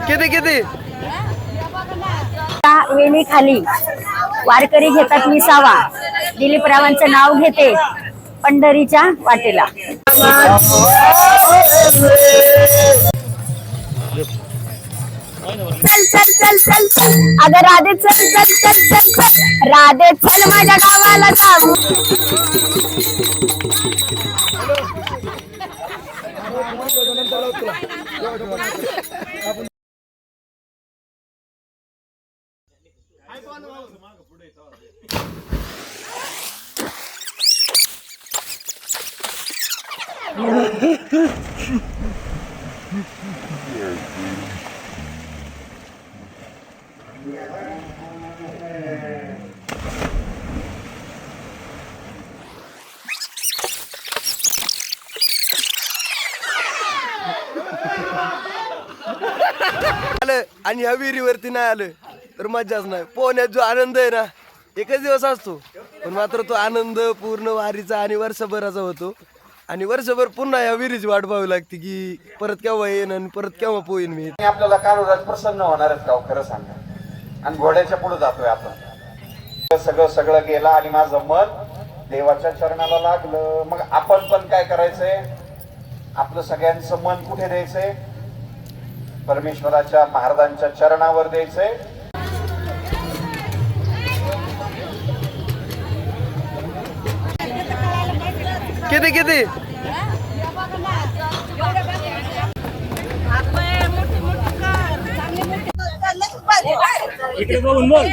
किती किती वेली खाली वारकरी घेतात विसावा. दिलीपरावांचं नाव घेते पंढरीच्या वाटेला. चल चल चल चल चल अगं राधे चल चल चल चल चल राधे चल माझ्या गावाला जाऊ. आणि ह्या विहिरीवरती नाही आलं तर मजाच नाही. पोहण्यात जो आनंद आहे ना एकच दिवस असतो, पण मात्र तो आनंद पूर्ण वारीचा आणि वर्षभराचा होतो. आणि वर्षभर पुन्हा या विहिरीची वाट पाहावी लागते की परत केव्हा येईन आणि परत केव्हा पोहीन मी. आपल्याला काळोरात प्रसन्न होणारच का खरं सांगा. आणि घोड्याच्या पुढे जातोय आपण. सगळं गेलं आणि माझं मन देवाच्या चरणाला लागलं. मग आपण पण काय करायचंय, आपलं सगळ्यांचं मन कुठे द्यायचंय, परमेश्वराच्या महाराजांच्या चरणावर द्यायचंय. किती किती इकडे बघून बोल.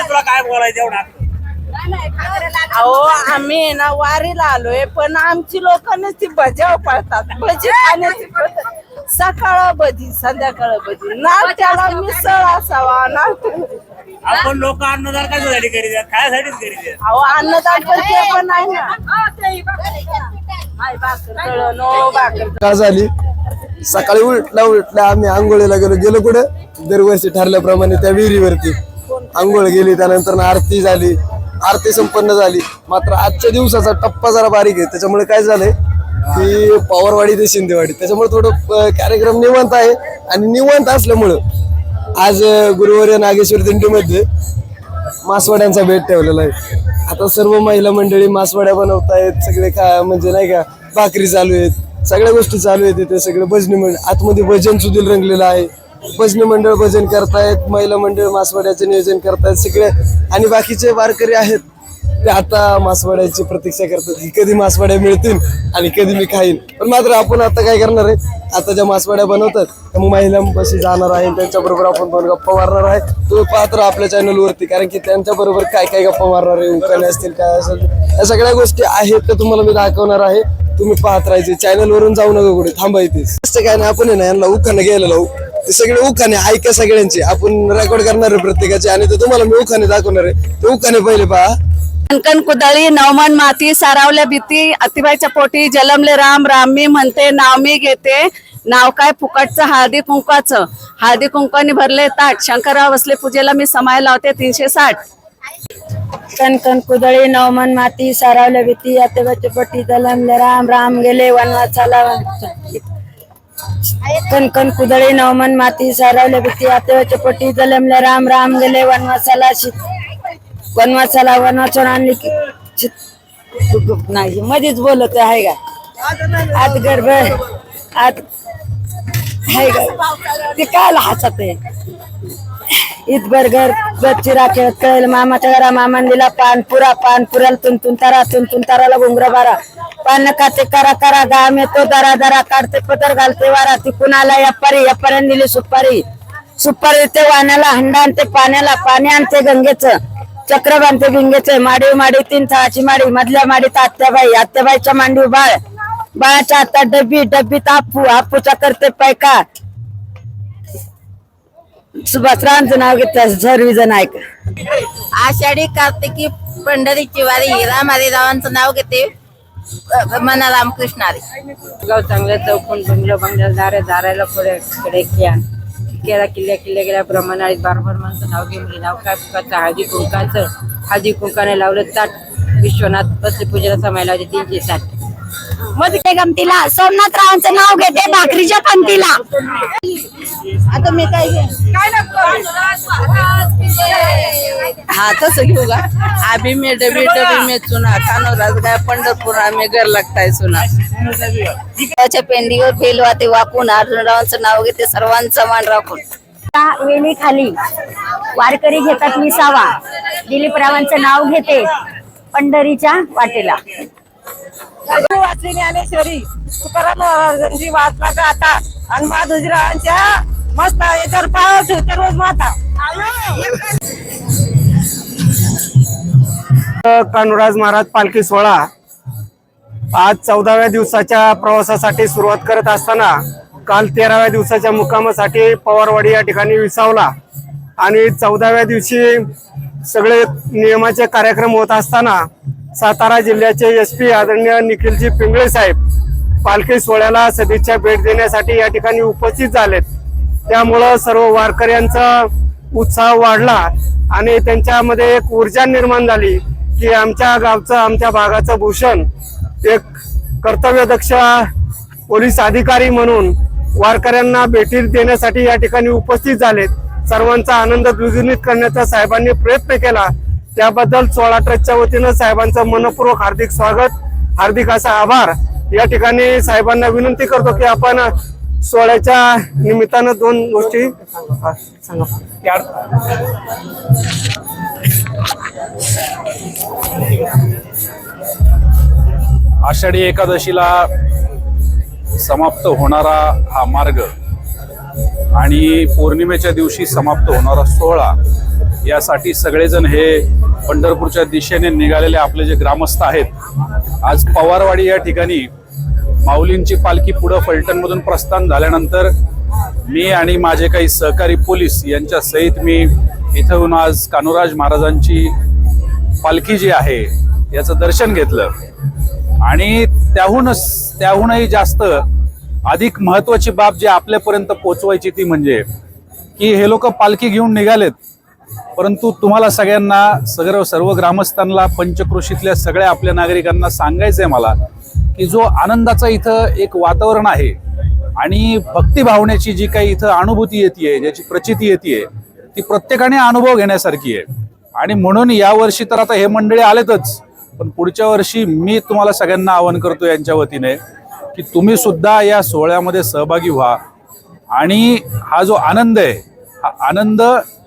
तुला काय बोलायचं एवढा. अहो आम्ही ना वारीला आलोय, पण आमची लोकांनी ती भज्या पळतात. भजी खाण्याची पद्धत सकाळ भजी संध्याकाळ भजी ना, त्याला मिसळ असावा ना. आपण लोक अन्नदान कशासाठी करीत, खायसाठीच करीत. अहो अन्नदान पण ते पण नाही ना. काय झाली सकाळी उठल्या आम्ही आंघोळीला गेलो कुठं दरवर्षी ठरल्याप्रमाणे त्या विहिरीवरती आंघोळ गेली. त्यानंतर आरती झाली, आरती संपन्न झाली. मात्र आजच्या दिवसाचा टप्पा जरा बारीक आहे, त्याच्यामुळे काय झालंय की पवारवाडी ते शिंदेवाडी, त्याच्यामुळे थोडं कार्यक्रम निवांत आहे. आणि निवांत असल्यामुळं आज गुरुवारी नागेश्वर दिंडीमध्ये मासवड्यांचा भेट ठेवलेला आहे. आता सर्व महिला मंडळी मासवड्या बनवतायत, सगळे म्हणजे नाही का भाकरी चालू आहेत, सगळ्या गोष्टी चालू आहेत. इथे सगळे भजनी मंडळ आतमध्ये भजन सुधील रंगलेलं आहे. भजनी मंडळ भजन करतायत, महिला मंडळ मासवड्याचं नियोजन करतायत सगळे. आणि बाकीचे वारकरी आहेत ते आता मासवड्याची प्रतीक्षा करतात की कधी मासवड्या मिळतील आणि कधी मी खाईन. पण मात्र आपण आता काय करणार आहे, आता ज्या मासवड्या बनवतात त्या मग महिलांपाशी जाणार आहे, त्यांच्याबरोबर आपण दोन गप्पा मारणार आहे. तुम्ही पाहत राहा आपल्या चॅनलवरती, कारण की त्यांच्याबरोबर काय काय गप्पा मारणार आहे, उखाणे असतील काय असेल या सगळ्या गोष्टी आहेत त्या तुम्हाला मी दाखवणार आहे. तुम्ही पाहत राहायचे, चॅनलवरून जाऊ नका कुठे थांबायचेच काय नाही. आपण आहे ना यांना उखाणे घ्यायला लावू, ते सगळे उखाणे ऐका सगळ्यांचे, आपण रेकॉर्ड करणार आहे प्रत्येकाचे आणि ते तुम्हाला मी उखाणे दाखवणार आहे. ते उखाणे पहिले पहा. कणकण कुदळी नवमन माती सारावल्या भीती, अतिबाईच्या पोटी जलमले राम राम मी म्हणते नाव मी घेते. नाव काय फुकटचं हळदी कुंकाचं, हळदी कुंकाने भरले ताट. शंकरराव बसले पूजेला मी समाय लावते 360. कणकण कुदळी नवमन माती सारावल्या भीती, अतिबाईच्या पोटी जलमले राम राम गेले वनवासाला. कणकण कुदळी नवमन माती सारावल्या भीती, अतिबाईच्या पोटी जलमले राम राम गेले वनवासाला. वनवासून आणली की नाही मध्येच बोलत आहे का आत गर्भ आत आहे का ते काय हसत आहे. इतभर घर चिरा खेळत कळेल मामाच्या घरा मामान दिला पानपुरा, पानपुराला तुंतून ताराला घुंगरा बारा. पान खाते करा करा गाम येतो दरा दरा, काढते पदर घालते वारा. ती कुणाला यापाऱ्याने दिली सुपारी, सुपारी ते वाण्याला हंडा आणते पाण्याला, पाणी आणते गंगेचं. चक्र बांधते भिंगेचे, माडी माडी 3 थाळाची माडी, मधल्या माडीत आत्याबाई, आत्याबाईच्या मांडी बाळ, बाळाच्या हातात डब्बी, डब्बीत आप्पू, आप्पूच्या करते पैका. सुभाषरावांचं नाव घेतलं सर्वजण ऐक. आषाढी कार्तिकी पंढरीची वारी, रामारीरावांचं नाव घेते मना रामकृष्ण हरी. गाव चांगलं चौकून बंगलं दारे दारायला पुढे कडे केला किल्ल्या गेल्या ब्रह्मनाळीत बारभर माणसं नाव घेऊन नाव काय फुकाचं हळदी कुंकाने लावलं ताट. विश्वनाथ बसले पूजेला समायला होते 360. मध्ये गमतीला सोमनाथरावांचं नाव घेते भाकरीच्या पंक्तीला. आता मी काय हा तसं घेऊ का आभी मे डबी डबी मे चुना कानोराज गाय पंढरपूर आम्ही घर लागताय सुना त्याच्या पेंडीवर बेलवाते वाकून अर्जुनरावांचं नाव घेते सर्वांचं मान राखून. वेणी खाली वारकरी घेतात विसावा दिलीपरावांचं नाव घेते पंढरीच्या वाटेला. वाचली ज्ञानेश्वरी तुकाराम महाराजांची वाचना गाथा आणि माधुजीरावांच्या मस्त याच्यावर पाव ठेवते रोज माता. कान्होराज महाराज पालखी सोहळा आज 14व्या दिवसाच्या प्रवासासाठी सुरुवात करत असताना काल 13व्या दिवसाच्या मुक्कामासाठी पवारवाडी या ठिकाणी विसावला आणि 14व्या दिवशी सगळे नियमाचे कार्यक्रम होत असताना सातारा जिल्ह्याचे SP आदरणीय निखिलजी पिंगळे साहेब पालखी सोहळ्याला सदिच्छा भेट देण्यासाठी या ठिकाणी उपस्थित झालेत. त्यामुळं सर्व वारकऱ्यांचा उत्साह वाढला आणि त्यांच्यामध्ये एक ऊर्जा निर्माण झाली की आमच्या गावचं आमच्या भागाचं भूषण एक कर्तव्यदक्ष पोलीस अधिकारी म्हणून वारकऱ्यांना भेटी देण्यासाठी या ठिकाणी उपस्थित झालेत. सर्वांचा आनंद द्विगुणित करण्याचा साहेबांनी प्रयत्न केला. त्याबद्दल 16 ट्रस्टच्या वतीनं साहेबांचं मनपूर्वक हार्दिक स्वागत, हार्दिक असा आभार. या ठिकाणी साहेबांना विनंती करतो की आपण सोहळ्याच्या निमित्तानं 2 गोष्टी सांगा. आषाढी एकादशीला समाप्त होणारा हा मार्ग आणि पौर्णिमेच्या दिवशी समाप्त होणारा सोहळा यासाठी सगळेजण हे पंढरपूरच्या दिशेने निघालेले आपले जे ग्रामस्थ आहेत आज पवारवाडी या ठिकाणी माऊलींची पालखी पुढं फलटणमधून प्रस्थान झाल्यानंतर मी आणि माझे काही सहकारी पोलीस यांच्या सहित मी इथं येऊन आज कान्होराज महाराजांची पालखी जी आहे याचं दर्शन घेतलं आणि त्याहूनही जास्त अधिक महत्वाची बाब जी आपल्यापर्यंत पोहोचवायची ती म्हणजे की हे लोक पालखी घेऊन निघालेत परंतु तुम्हाला सगळ्यांना सर्व ग्रामस्थांना पंचक्रोशीतल्या सगळ्या आपल्या नागरिकांना सांगायचंय मला की जो आनंदाचा इथं एक वातावरण आहे आणि भक्ती भावनेची जी काही इथं अनुभूती येते ज्याची प्रचिती येते ती प्रत्येकाने अनुभव घेण्यासारखी आहे. आणि म्हणून यावर्षी तर आता हे मंडळी आलेतच पण पुढच्या वर्षी मी तुम्हाला सगळ्यांना आवाहन करतो यांच्या वतीने की तुम्ही सुद्धा या सोहळ्यामध्ये सहभागी व्हा आणि हा जो आनंद आहे हा आनंद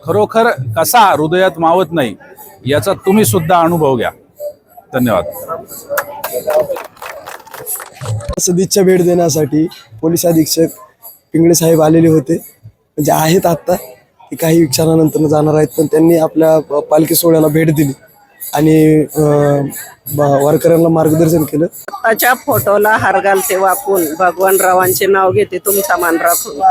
खरोखर कसा हृदयात मावत नाही याचा तुम्ही सुद्धा अनुभव घ्या. धन्यवाद. सदिच्छा भेट देण्यासाठी पोलीस अधीक्षक पिंगळे साहेब आलेले होते, म्हणजे आहेत आत्ता ते काही क्षणानंतर जाणार आहेत, पण त्यांनी आपल्या पालखी सोहळ्याला भेट दिली आणि वारकऱ्यांना मार्गदर्शन केलं. त्याच्या फोटोला हार घालते वाकून भगवानरावांचे नाव घेते तुमचा मान राखून.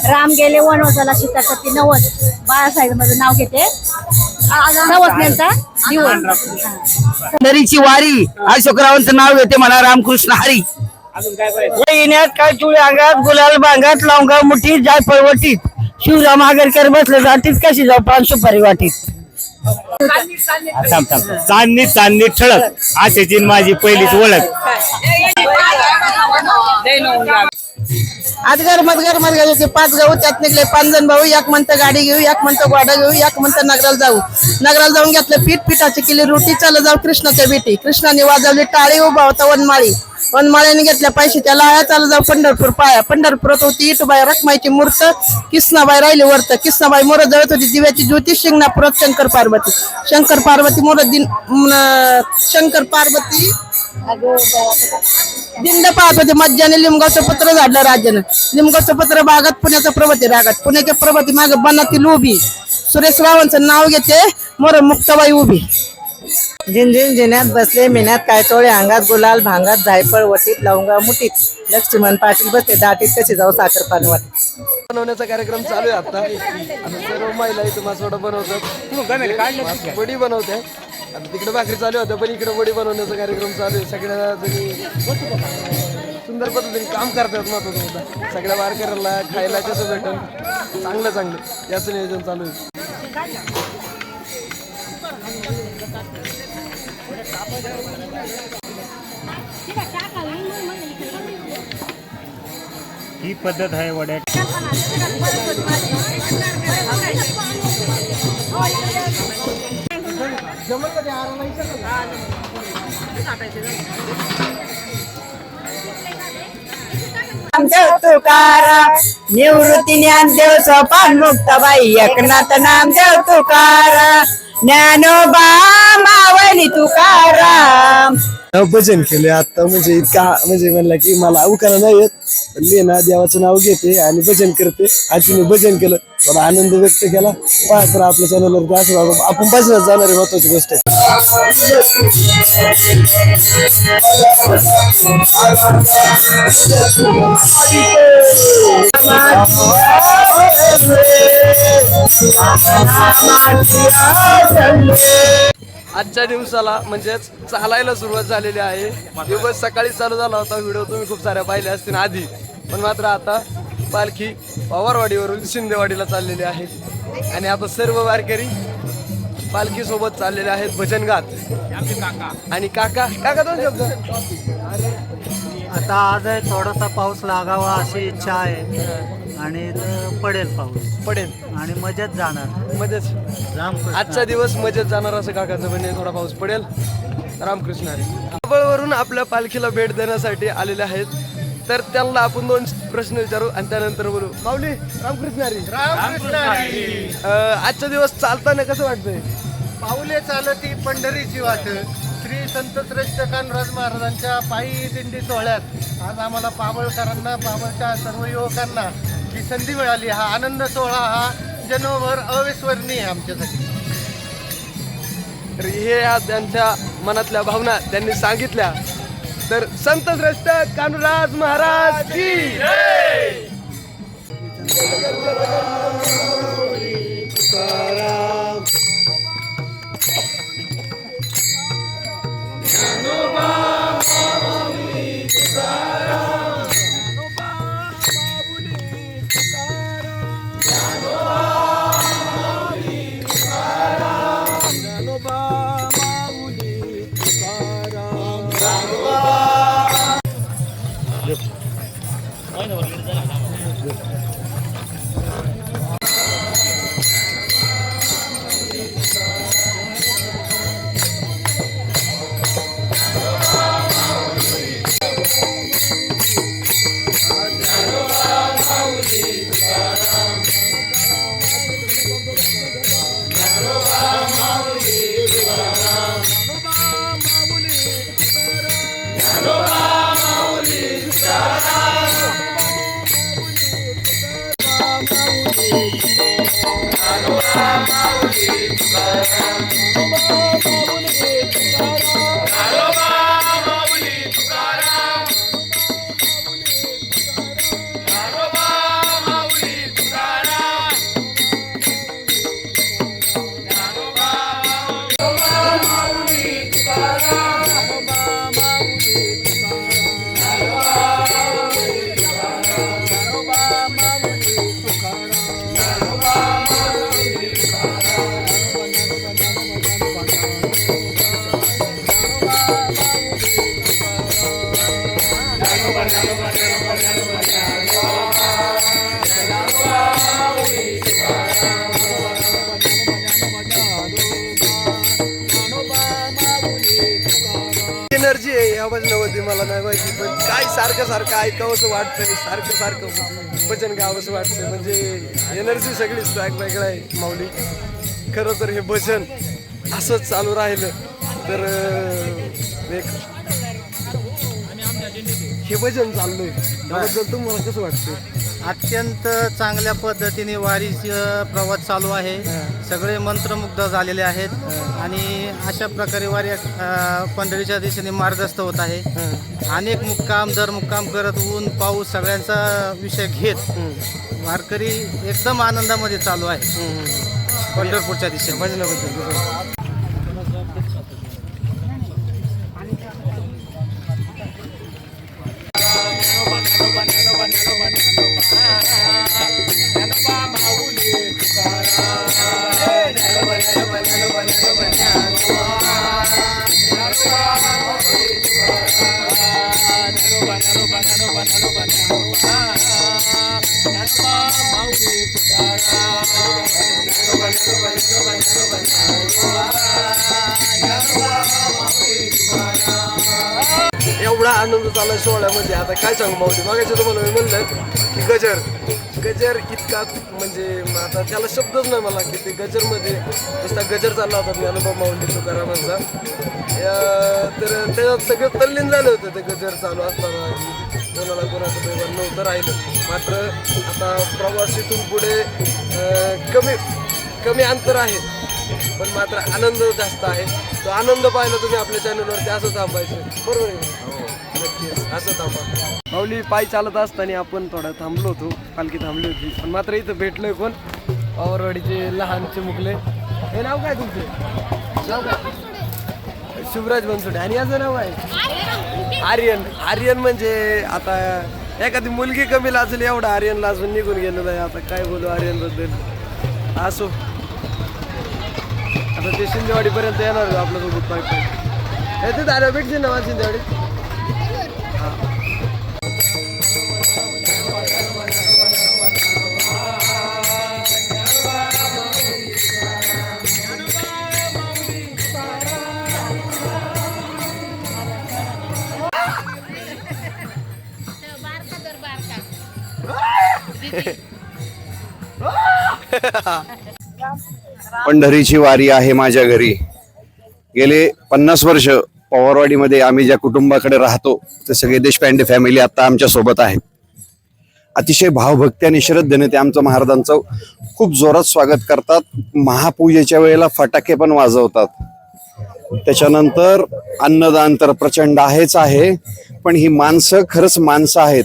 राम गेले वनवासाला सीतापती नवस बाळासाहेब माझं नाव घेते नवसण्यांचा दिवस. पंढरीची वारी अशोकरावांचं नाव घेते म्हणा रामकृष्ण हरी. येण्यात काय चुळे अंगात गुलाल बांगात लावगा मुठीत जाय पळवटीत शिवराम आगरकर बसले जातीत कशी जाऊ पान सुपारी वाटीत. चांदणी चांदणी ठळक आशाची माझी पहिलीच ओळख. आजगर मधगर मधगर 5 गाव त्यात निघले 5 जण भाऊ. एक म्हणतं गाडी घेऊ, एक म्हणतं गोडा घेऊ, एक म्हणतं नगराला जाऊ. नगराला जाऊन घेतलं पिठाची केली रोटी. चाल जाऊ कृष्णाच्या बेटी. कृष्णाने वाजवली टाळी. उभा होता वनमाळी. वनमाळ्याने घेतल्या पैसे त्याला आया. चाल जाऊ पंढरपूर पाया. पंढरपुरात होती इटूबाई रखमाईची मूर्त. किसनाबाई राहिली वर्त. किसनाबाई मोर जळत होती दिव्याची ज्योती. शिंगणापुरात शंकर पार्वती. शंकर पार्वती मोर शंकर पार्वती दिंड पाहत होते. मज्जाने लिंबगावचं पत्र झाडलं राज्यानं. लिंबगावचं पत्र बागात पुण्याचं प्रभाती रागात. पुण्याच्या प्रभाती मागे बनातील उभी. सुरेश रावांचं नाव घेते मोर मुक्ताबाई उभी. झिंझिन जिन्यात बसले मिन्यात काय चोळे अंगात गुलाल भांगात जायफळ वटीत लवंगा मुठीत. लक्ष्मण पाटील बसले दाटीत कशी जाऊ साखर पान वाटीत. बनवण्याचा कार्यक्रम चालू आहे आता. सर्व महिला इथं मासवडा बनवतात, वडी बनवतात. आता तिकडे भाकरी चालू होत्या पण इकडे वडी बनवण्याचा कार्यक्रम चालू आहे. सगळ्या जणी सुंदर पद्धतीने काम करतात. महत्वाचं सगळ्या वारकऱ्यांना खायला कसं भेटेल चांगलं याचं नियोजन चालू आहे. ही पद्धत आहे वड्या. नामदेव तुकाराम निवृत्ती ज्ञानदेव सोपान मुक्ताबाई एकनाथ नामदेव तुकाराम ज्ञानोबा मावली तुकाराम. भजन केले आता म्हणजे इतका म्हणजे म्हणला की मला अवकारा नाही येत पण मी ना देवाचं नाव घेते आणि भजन करते. आज मी भजन केलं थोडा आनंद व्यक्त केला. पाहत राहा आपल्या चॅनलवर असं आपण भजनात जाणार आहे. महत्वाची गोष्ट आहे. आजच्या दिवसाला म्हणजेच चालायला सुरुवात झालेली आहे. दिवस सकाळी चालू झाला होता. व्हिडिओ तुम्ही खूप साऱ्या पाहिल्या असतील आधी, पण मात्र आता पालखी पवारवाडीवरून शिंदेवाडीला चाललेली आहे आणि आता सर्व वारकरी पालखी सोबत चाललेले आहेत भजन गात. आणि काका काका दोन शब्द. आता आज आहे थोडासा पाऊस लागावा अशी इच्छा आहे आणि पडेल पाऊस पडेल आणि मजेत जाणार. मजेत आजचा दिवस मजेत जाणार असं काकाचं म्हणजे. थोडा पाऊस पडेल. रामकृष्ण हरी. वरून आपल्या पालखीला भेट देण्यासाठी आलेले आहेत, तर त्यांना आपण दोन प्रश्न विचारू आणि त्यानंतर बोलू. माऊली रामकृष्ण हरी. आजचा दिवस चालताना कसं वाटतंय? पाऊले चालती पंढरीची वाट. श्री संत श्रेष्ठ कान्होराज महाराजांच्या पायी दिंडी सोहळ्यात आज आम्हाला पाबळकरांना, पाबळच्या सर्व युवकांना जी संधी मिळाली, हा आनंद सोहळा हा जन्मभर अविस्मरणीय आहे आमच्यासाठी. तर हे त्यांच्या मनातल्या भावना त्यांनी सांगितल्या. तर संत श्रेष्ठ कान्होराज महाराज की जय. एनर्जी आहे या भजनामध्ये मला नाही माहिती, पण काय सारखं सारखं ऐकावंसं वाटतंय, सारखं सारखं भजन गावंसं वाटतंय. म्हणजे एनर्जी सगळीच वेगळं आहे माऊली. खरं तर हे भजन असंच चालू राहिलं तर हे भजन चाललंय त्याबद्दल तुम्हाला कसं वाटतं? अत्यंत चांगल्या पद्धतीने वारीचा प्रवास चालू आहे. सगळे मंत्रमुग्ध झालेले आहेत आणि अशा प्रकारे वारी पंढरीच्या दिशेने मार्गस्थ होत आहे. अनेक मुक्काम दर मुक्काम करत ऊन पाऊस सगळ्यांचा विषय घेत वारकरी एकदम आनंदामध्ये चालू आहे पंढरपूरच्या दिशेने भजनाबद्दल. ज्ञानोबा एवढा आनंद झाला सोहळ्यामध्ये. आता काय सांगू माऊली, मागायचं तुम्हाला मी म्हणलं की गजर इतका म्हणजे आता त्याला शब्दच नाही मला की ते गजरमध्ये नुसता गजर चालला होता ज्ञानोबा माऊली तुकारामांचा. तर त्याच्यात सगळं तल्लीन झालं होतं ते गजर चालू असताना. कोणाचं बेभान नव्हतं राहिलं. मात्र आता प्रवासीतून पुढे कमी अंतर आहे, पण मात्र आनंद जास्त आहे. तो आनंद पाहिला तुम्ही आपल्या चॅनलवरती. असं थांबायचं, बरोबर आहे? नक्कीच असं थांबा. माऊली पायी चालत असताना आपण थोडं थांबलो होतो, पालखी थांबली होती. पण मात्र इथं भेटलोय कोण, पावरवाडीचे लहानचे मुकले. हे नाव काय तुमचे? नाव काय? शिवराज बनसोडे. आणि याचं नाव आहे आर्यन. म्हणजे आता एखादी मुलगी कमी लाजली, एवढा आर्यन लाजून निघून गेलेलं आहे. आता काय बोलू आर्यनबद्दल. असो, आता ते शिंदेवाडीपर्यंत येणार आपल्यासोबत पाय तिथं आलं भेटशील ना मला शिंदेवाडी. पंढरीची वारी आहे माझ्या घरी. गेले 50 वर्ष पवारवाडीमध्ये आम्ही ज्या कुटुंबाकडे राहतो ते सगळे देशपांडे फॅमिली आता आमच्या सोबत आहे. अतिशय भावभक्ती आणि श्रद्धेने ते आमचं महाराजांचं खूप जोरात स्वागत करतात. महापूजेच्या वेळेला फटाके पण वाजवतात. त्याच्यानंतर अन्नदान तर प्रचंड आहे, पण ही माणसं खरंच माणसं आहेत.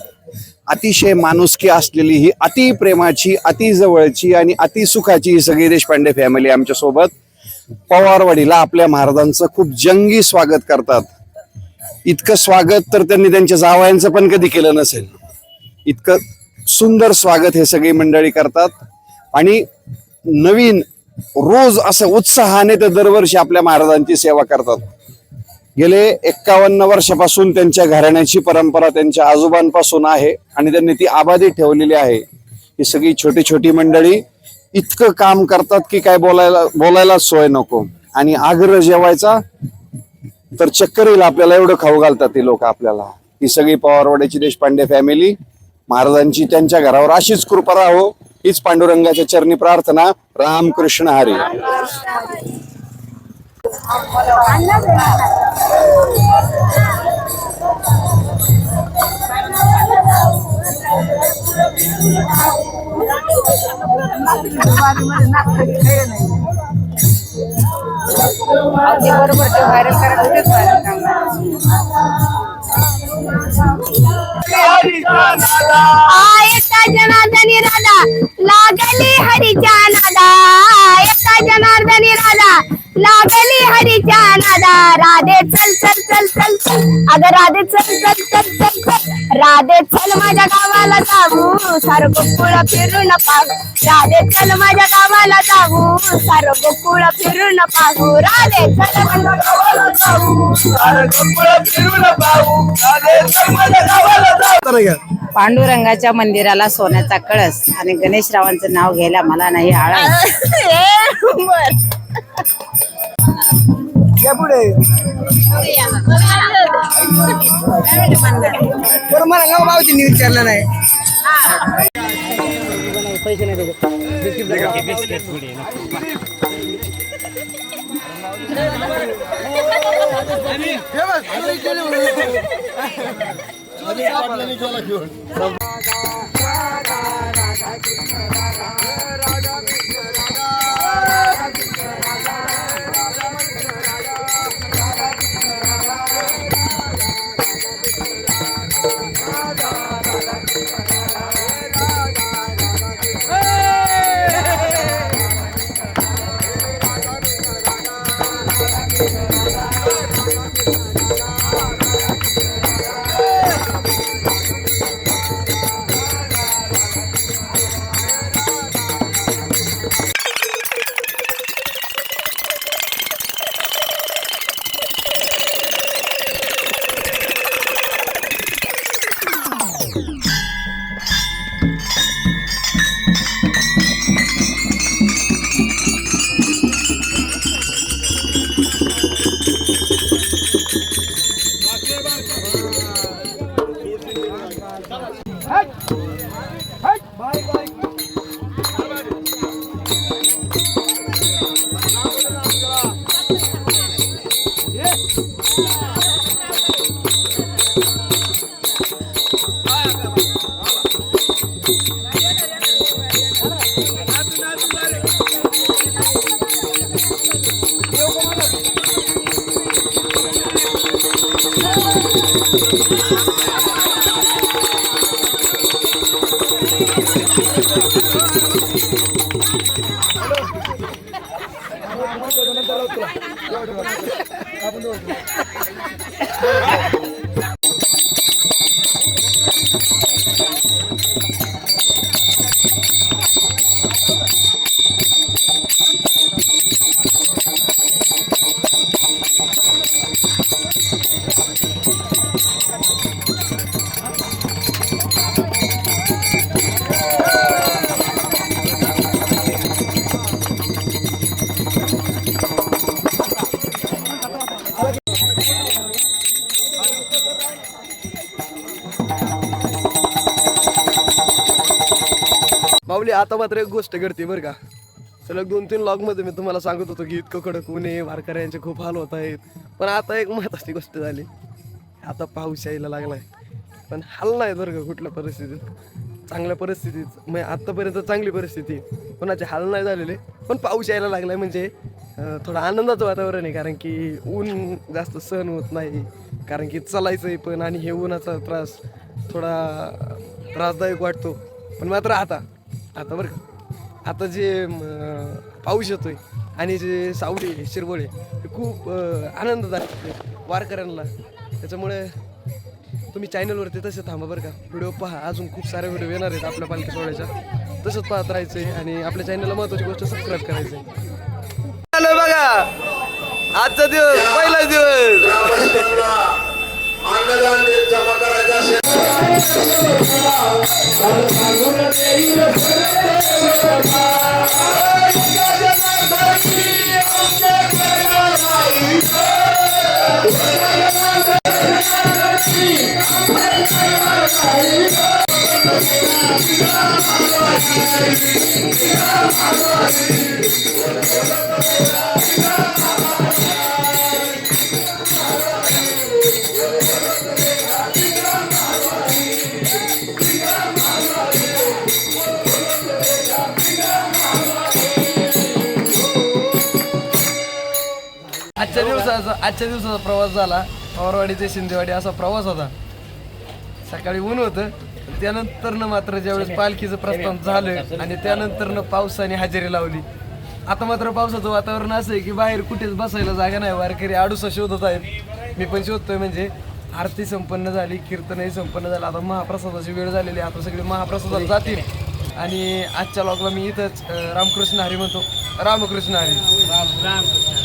अतिशय माणुसकी असलेली ही अति प्रेमाची, अति जवळची आणि अति सुखाची ही सगळी देशपांडे फॅमिली आमच्या सोबत पवारवाडीला आपल्या महाराजांचं खूप जंगी स्वागत करतात. इतकं स्वागत तर त्यांनी त्यांच्या जावयांचं पण कधी केलं नसेल. इतकं सुंदर स्वागत हे सगळी मंडळी करतात आणि नवीन रोज असं उत्साहाने ते दरवर्षी आपल्या महाराजांची सेवा करतात. गेले 51 वर्षापासून त्यांच्या घराण्याची परंपरा त्यांच्या आजोबांपासून आहे आणि त्यांनी ती आबादी ठेवलेली आहे. ही सगळी छोटी छोटी मंडळी इतकं काम करतात की काय बोलायला सोय नको. आणि आग्रह जेवायचा तर चक्कर येईल आपल्याला, एवढं खाऊ घालतात ती लोक आपल्याला. ही सगळी पवारवाड्याची देशपांडे फॅमिली. महाराजांची त्यांच्या घरावर अशीच कृपा राहो हीच पांडुरंगाच्या चरणी प्रार्थना. रामकृष्ण हरी. बरोबर ते व्हायरल जनार्दनी राधा लागली हरीच्या नादा. एकटा जनार्दनी राधा लागली हरीच्या नादा. राधे चल चल चल चल चल, अगं राधे चल चल चल चल चल. राधे चल माझ्या गावाला जाऊ, सारं गोकुळ फिरून पाहू. राधे चल माझ्या गावाला जाऊ, सारं गोकुळ फिरून पाहू. राधे चल माझ्या गावाला जाऊ, सारं गोकुळ फिरून पाहू. राधे चल माझ्या गावाला जाऊ. पांडुरंगाच्या मंदिराला सोन्याचा कळस आणि गणेशरावांचं नाव घ्यायला मला नाही आळस. मला गाव मावतीने विचारलं नाही. पैसे नाही माऊली आता मात्र एक गोष्ट घडते बरं का. सलग 2-3 लॉग मध्ये मी तुम्हाला सांगत होतो की इतकं कडक ऊन आहे, वारकऱ्यांचे खूप हाल होत आहेत. पण आता एक महत्त्वाची गोष्ट झाली. आता पाऊस यायला लागलाय, पण हाल नाही बरं का कुठल्या परिस्थितीत. चांगल्या परिस्थितीत म्हणजे आत्तापर्यंत चांगली परिस्थिती, कोणाचे हाल नाही झालेले. पण पाऊस यायला लागलाय म्हणजे थोडं आनंदाचं वातावरण आहे. कारण की ऊन जास्त सहन होत नाही, कारण की चालायचं आहे पण, आणि हे उन्हाचा त्रास थोडा त्रासदायक वाटतो. पण मात्र आता बरं का, आता जे पाऊस येतोय आणि जे सावली शिरवळे हे खूप आनंददायक वारकऱ्यांना. त्याच्यामुळे तुम्ही चॅनलवरती तसे थांबा बरं का, व्हिडिओ पहा. अजून खूप सारे व्हिडिओ येणार आहेत आपल्या पालखी सोहळ्याच्या. तसंच पाहत राहायचं आहे आणि आपल्या चॅनलला महत्त्वाची गोष्ट सबस्क्राईब करायचं आहे. हॅलो बघा, आजचा दिवस पहिला दिवस जमा करायचा आजच्या दिवसाचा प्रवास झाला. पवारवाडी ते शिंदेवाडी असा प्रवास होता. सकाळी ऊन होतं, त्यानंतरनं मात्र ज्यावेळेस पालखीचं प्रस्थान झालं आणि त्यानंतरनं पावसाने हजेरी लावली. आता मात्र पावसाचं वातावरण असं आहे की बाहेर कुठेच बसायला जागा नाही. वारकरी आडूसा शोधत आहेत, मी पण शोधतोय. म्हणजे आरती संपन्न झाली, कीर्तनही संपन्न झालं. आता महाप्रसादाची वेळ झालेली. आता सगळे महाप्रसादाला जातील. आणि आजच्या लॉगला मी इथंच रामकृष्ण हरी म्हणतो. रामकृष्ण हरी.